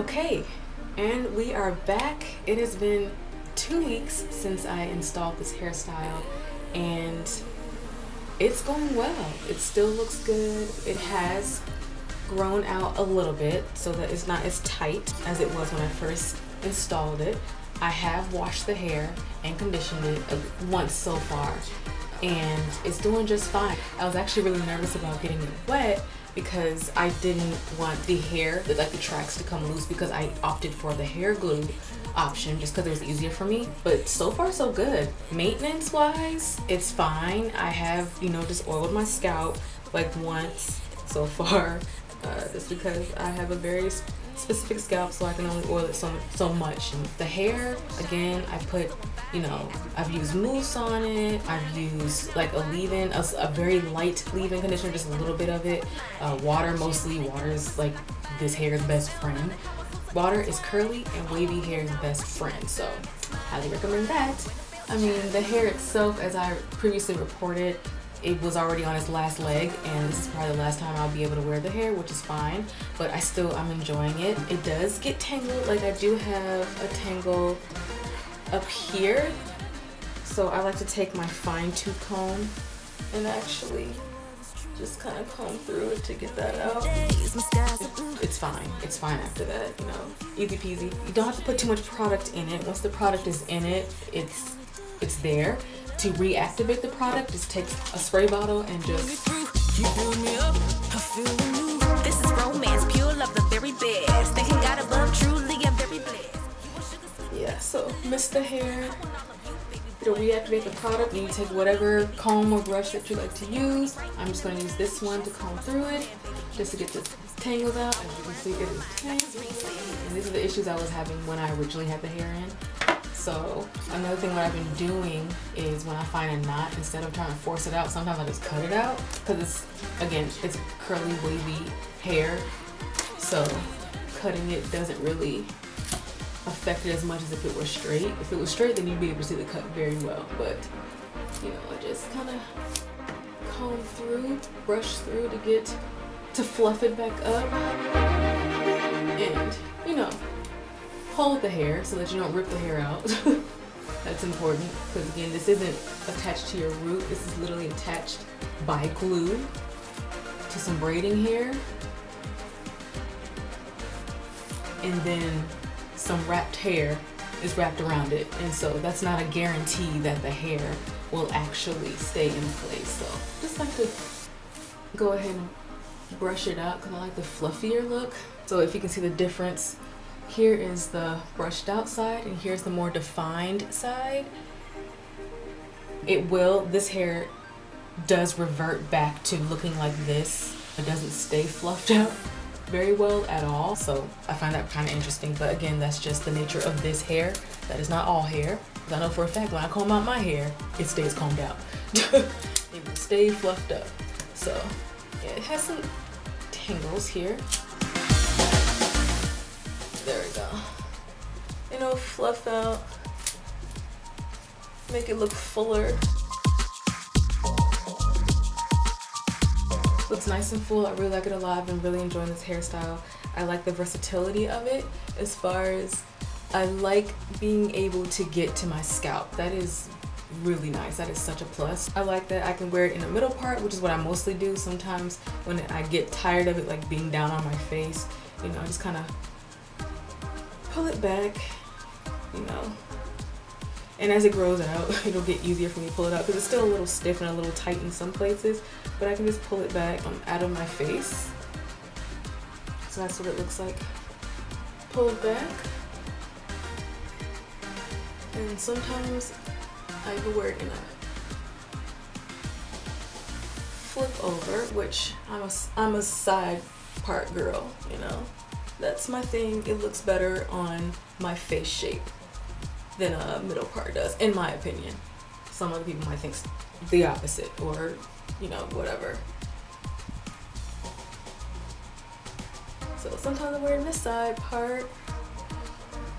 Okay, and we are back. It has been 2 weeks since I installed this hairstyle, and it's going well. It still looks good. It has grown out a little bit so that it's not as tight as it was when I first installed it. I have washed the hair and conditioned it once so far, and it's doing just fine. I was actually really nervous about getting it wet because I didn't want the hair, the tracks to come loose, because I opted for the hair glue option just because it was easier for me. But so far so good. Maintenance wise, it's fine. I have, just oiled my scalp like once so far, just because I have a very specific scalp, so I can only oil it so much. And the hair, again, I put, I've used mousse on it. I've used like a leave-in, a very light leave-in conditioner, just a little bit of it. Water mostly. Water is like this hair's best friend. Water is curly and wavy hair's best friend, so highly recommend that. I mean, the hair itself, as I previously reported, it was already on its last leg, and this is probably the last time I'll be able to wear the hair, which is fine, but I'm enjoying it. It does get tangled. Like, I do have a tangle up here, so I like to take my fine tooth comb and actually just kind of comb through it to get that out. It's fine after that, easy peasy. You don't have to put too much product in it. Once the product is in it, it's there. To reactivate the product, just take a spray bottle and just... This is romance, pure love, the very best. Thinking God above, truly I'm very blessed. Yeah, so mist the hair. To reactivate the product, you take whatever comb or brush that you like to use. I'm just going to use this one to comb through it, just to get the tangles out. As you can see, it is tangled. And these are the issues I was having when I originally had the hair in. So another thing what I've been doing is when I find a knot, instead of trying to force it out, sometimes I just cut it out, because it's curly, wavy hair. So cutting it doesn't really affect it as much as if it were straight. If it was straight, then you'd be able to see the cut very well. But I just kind of comb through, brush through to fluff it back up, and hold the hair so that you don't rip the hair out. That's important, because again, this isn't attached to your root. This is literally attached by glue to some braiding hair, and then some wrapped hair is wrapped around it, and so that's not a guarantee that the hair will actually stay in place. So just like to go ahead and brush it out, because I like the fluffier look. So if you can see the difference, here is the brushed out side, and here's the more defined side. This hair does revert back to looking like this. It doesn't stay fluffed out very well at all, so I find that kind of interesting. But again, that's just the nature of this hair. That is not all hair, because I know for a fact when I comb out my hair, it stays combed out. It will stay fluffed up. So yeah, it has some tangles here. There we go. Fluff out, make it look fuller. Looks nice and full. I really like it a lot. I've been really enjoying this hairstyle. I like the versatility of it, as far as I like being able to get to my scalp. That is really nice. That is such a plus. I like that I can wear it in the middle part, which is what I mostly do. Sometimes when I get tired of it, like being down on my face, I just kind of pull it back, and as it grows out, it'll get easier for me to pull it out, because it's still a little stiff and a little tight in some places, but I can just pull it back out of my face. So that's what it looks like. Pull it back, and sometimes I will wear it in a flip over, which I'm a side part girl, That's my thing. It looks better on my face shape than a middle part does, in my opinion. Some other people might think the opposite, or whatever. So sometimes I wear this side part.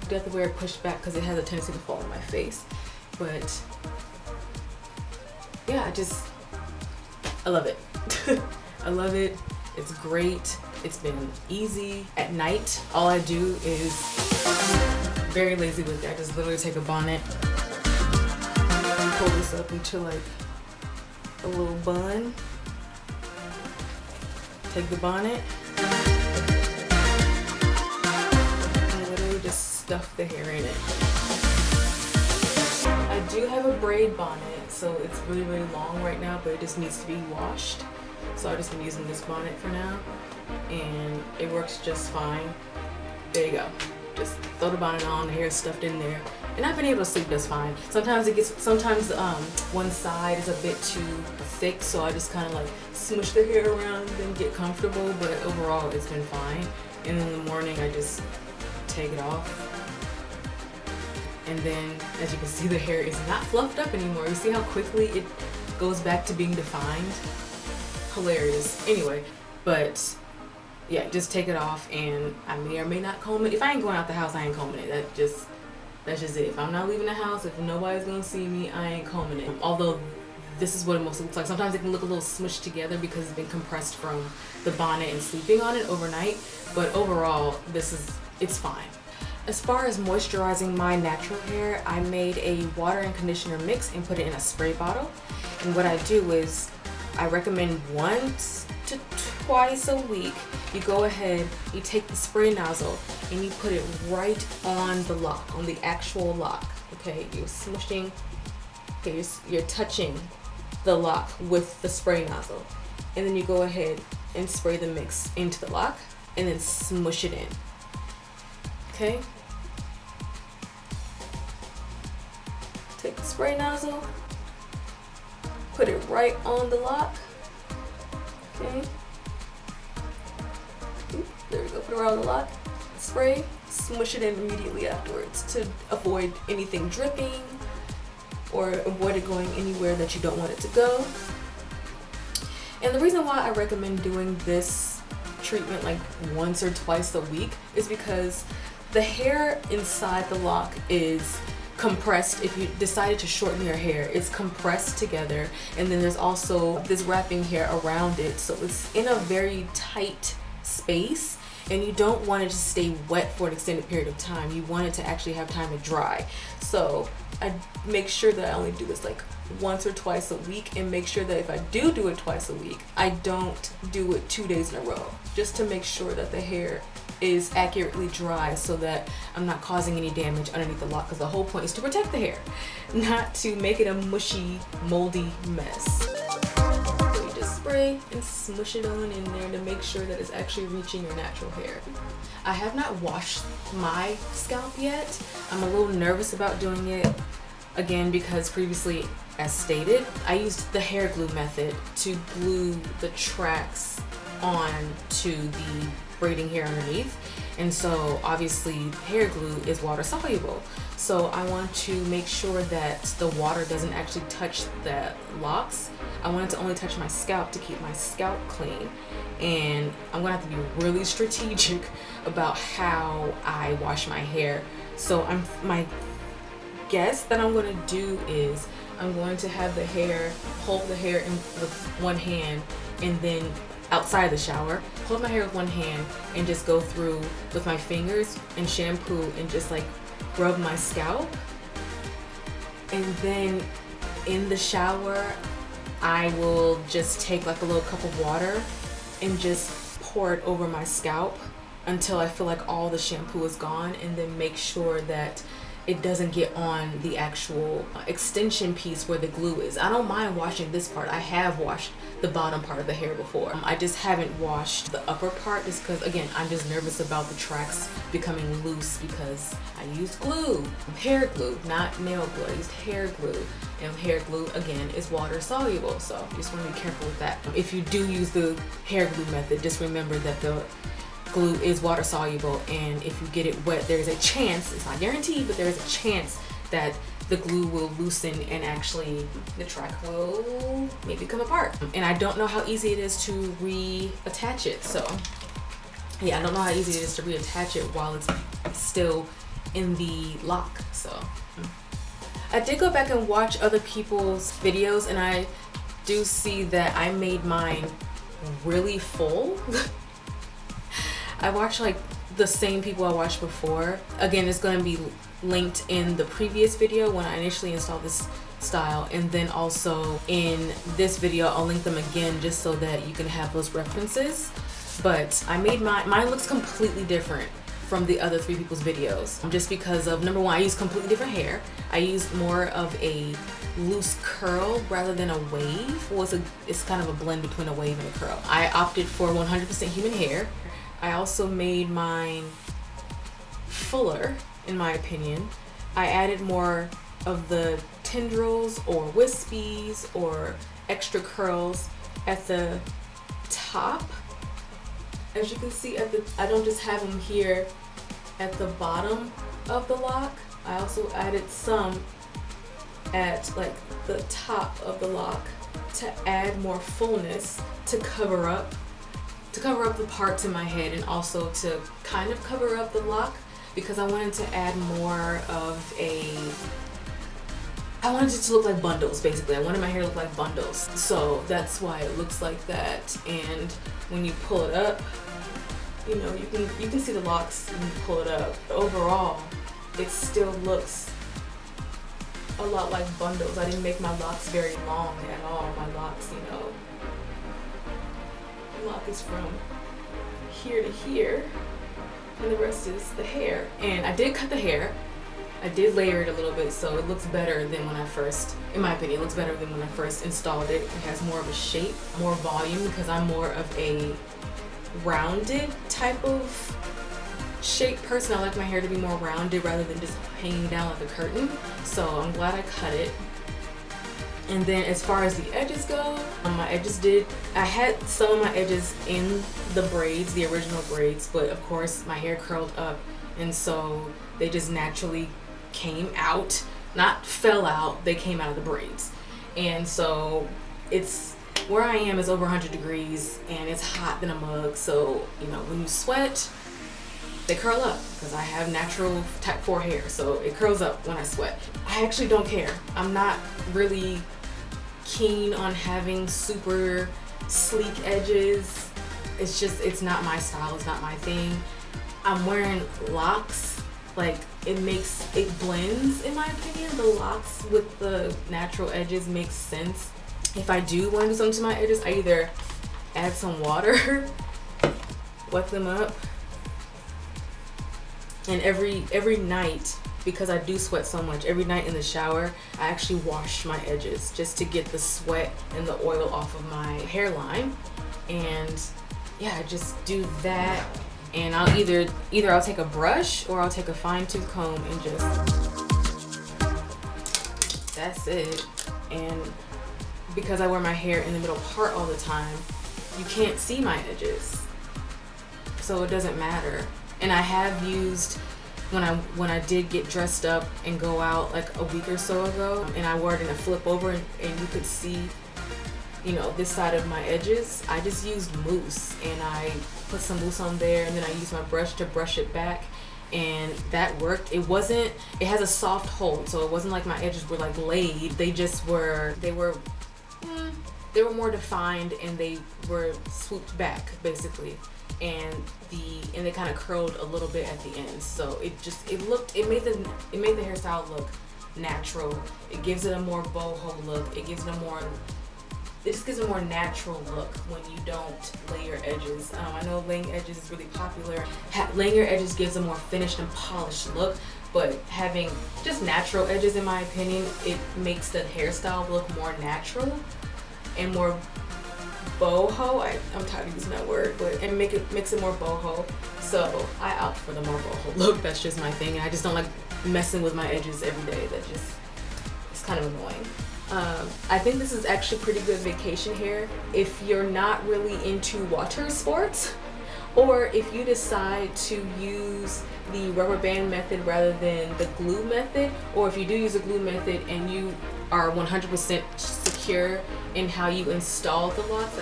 I do have to wear it pushed back because it has a tendency to fall on my face. But yeah, I love it. I love it. It's great. It's been easy. At night, all I do is very lazy with it. I just literally take a bonnet, pull this up into like a little bun, take the bonnet, and literally just stuff the hair in it. I do have a braid bonnet, so it's really, really long right now, but it just needs to be washed. So I've just been using this bonnet for now, and it works just fine. There you go. Just throw the bonnet on, the hair is stuffed in there, and I've been able to sleep just fine. Sometimes one side is a bit too thick, so I just kind of like smush the hair around and get comfortable, but overall it's been fine. And in the morning I just take it off, and then as you can see, the hair is not fluffed up anymore. You see how quickly it goes back to being defined? Hilarious. Anyway, but yeah, just take it off, and I may or may not comb it. If I ain't going out the house, I ain't combing it. That's just it. If I'm not leaving the house, if nobody's gonna see me, I ain't combing it. Although this is what it mostly looks like. Sometimes it can look a little smushed together because it's been compressed from the bonnet and sleeping on it overnight. But overall, it's fine. As far as moisturizing my natural hair, I made a water and conditioner mix and put it in a spray bottle. And what I do is I recommend once to twice a week, you go ahead, you take the spray nozzle and you put it right on the lock, on the actual lock. Okay, you're smushing, okay, you're touching the lock with the spray nozzle. And then you go ahead and spray the mix into the lock and then smush it in. Okay? Take the spray nozzle, put it right on the lock. Okay. There we go, put it right on the lock. Spray, smush it in immediately afterwards to avoid anything dripping or avoid it going anywhere that you don't want it to go. And the reason why I recommend doing this treatment like once or twice a week is because the hair inside the lock is compressed. If you decided to shorten your hair, it's compressed together, and then there's also this wrapping hair around it, so it's in a very tight space, and you don't want it to stay wet for an extended period of time. You want it to actually have time to dry. So I make sure that I only do this like once or twice a week, and make sure that if I do it twice a week, I don't do it 2 days in a row, just to make sure that the hair is accurately dry so that I'm not causing any damage underneath the lock, because the whole point is to protect the hair, not to make it a mushy, moldy mess. So you just spray and smush it on in there to make sure that it's actually reaching your natural hair. I have not washed my scalp yet. I'm a little nervous about doing it, again, because previously, as stated, I used the hair glue method to glue the tracks on to the braiding hair underneath, and so obviously hair glue is water soluble, so I want to make sure that the water doesn't actually touch the locks. I want it to only touch my scalp to keep my scalp clean, and I'm gonna have to be really strategic about how I wash my hair. So my guess that I'm going to do is I'm going to have the hair, hold the hair in with one hand, and then outside the shower, hold my hair with one hand and just go through with my fingers and shampoo and just like rub my scalp. And then in the shower, I will just take like a little cup of water and just pour it over my scalp until I feel like all the shampoo is gone, and then make sure that it doesn't get on the actual extension piece where the glue is. I don't mind washing this part. I have washed the bottom part of the hair before. I just haven't washed the upper part just because, again, I'm just nervous about the tracks becoming loose because I used glue, hair glue, not nail glue. I used hair glue, and hair glue, again, is water soluble. So you just want to be careful with that. If you do use the hair glue method, just remember that the glue is water soluble, and if you get it wet, there's a chance, it's not guaranteed, but there's a chance that the glue will loosen and actually the track will maybe come apart. And I don't know how easy it is to reattach it. So yeah, I don't know how easy it is to reattach it while it's still in the lock. So I did go back and watch other people's videos, and I do see that I made mine really full. I watch like the same people I watched before. Again, it's going to be linked in the previous video when I initially installed this style, and then also in this video I'll link them again just so that you can have those references. But I made mine looks completely different from the other 3 people's videos, just because of, number one, I use completely different hair. I used more of a loose curl rather than a wave. Well, it's kind of a blend between a wave and a curl. I opted for 100% human hair. I also made mine fuller, in my opinion. I added more of the tendrils or wispies or extra curls at the top. As you can see, I don't just have them here at the bottom of the lock. I also added some at like the top of the lock to add more fullness, to cover up the parts in my head, and also to kind of cover up the lock, because I wanted to add more of I wanted it to look like bundles, basically. I wanted my hair to look like bundles. So that's why it looks like that. And when you pull it up, you know, you can see the locks when you pull it up. But overall, it still looks a lot like bundles. I didn't make my locks very long at all. My locks, you know, the lock is from here to here, and the rest is the hair. And I did cut the hair. I did layer it a little bit, so it looks better than when I first, in my opinion, it looks better than when I first installed it. It has more of a shape, more volume, because I'm more of a rounded type of shape person. I like my hair to be more rounded rather than just hanging down like a curtain. So I'm glad I cut it. And then as far as the edges go, my edges I had some of my edges in the braids, the original braids, but of course my hair curled up, and so they just naturally came out, not fell out, they came out of the braids. And so it's, where I am is over 100 degrees and it's hot than a mug, so you know, when you sweat, they curl up, because I have natural type 4 hair, so it curls up when I sweat. I actually don't care. I'm not really keen on having super sleek edges. It's just, it's not my style, it's not my thing. I'm wearing locks, like it blends, in my opinion. The locks with the natural edges makes sense. If I do want to do something to my edges, I either add some water, wet them up, and every night, because I do sweat so much, every night in the shower, I actually wash my edges just to get the sweat and the oil off of my hairline. And yeah, I just do that. And I'll either I'll take a brush or I'll take a fine tooth comb and just, that's it. And because I wear my hair in the middle part all the time, you can't see my edges, so it doesn't matter. And I have used, when I did get dressed up and go out like a week or so ago, and I wore it in a flip over, and you could see, you know, this side of my edges, I just used mousse, and I put some mousse on there, and then I used my brush to brush it back, and that worked. It has a soft hold, so it wasn't like my edges were like laid. They were more defined, and they were swooped back basically, and they kind of curled a little bit at the end. So it made the hairstyle look natural. It gives it a more boho look. It just gives a more natural look when you don't lay your edges. I know laying edges is really popular. Laying your edges gives a more finished and polished look, but having just natural edges, in my opinion, it makes the hairstyle look more natural and more boho. I'm tired of using that word, but it makes it more boho. So I opt for the more boho look. That's just my thing, and I just don't like messing with my edges every day. It's kind of annoying. I think this is actually pretty good vacation hair if you're not really into water sports, or if you decide to use the rubber band method rather than the glue method, or if you do use the glue method and you are 100% secure in how you install the locks.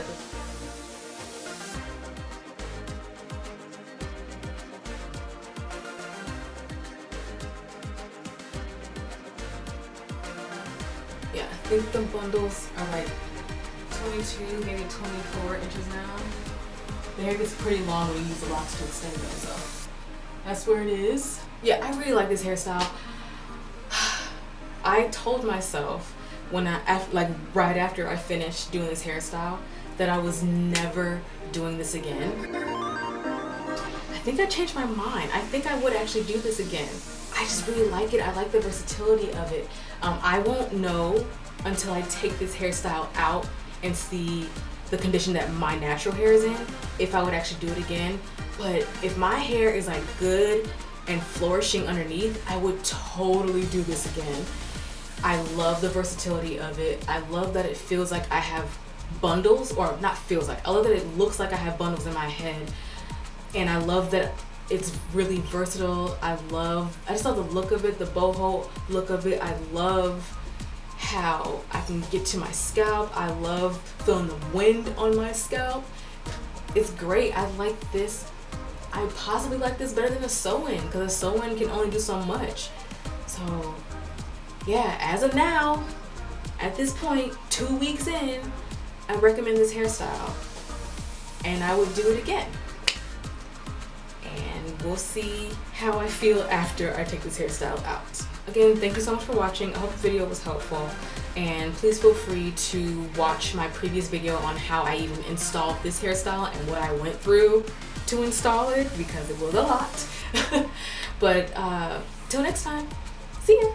Yeah, I think the bundles are like 22, maybe 24 inches now. The hair gets pretty long when you use the locks to extend it, so that's where it is. Yeah, I really like this hairstyle. I told myself when right after I finished doing this hairstyle that I was never doing this again. I think I changed my mind. I think I would actually do this again. I just really like it. I like the versatility of it. I won't know until I take this hairstyle out and see the condition that my natural hair is in if I would actually do it again. But if my hair is like good and flourishing underneath, I would totally do this again. I love the versatility of it. I love that it feels like I have bundles, or not feels like, I love that it looks like I have bundles in my head. And I love that it's really versatile. I just love the look of it, the boho look of it. I love how I can get to my scalp. I love feeling the wind on my scalp. It's great. I like this. I possibly like this better than a sew-in, because a sew-in can only do so much. So yeah, as of now, at this point, 2 weeks in, I recommend this hairstyle, and I would do it again. And we'll see how I feel after I take this hairstyle out. Again, thank you so much for watching. I hope the video was helpful, and please feel free to watch my previous video on how I even installed this hairstyle and what I went through to install it, because it was a lot. But till next time, see ya.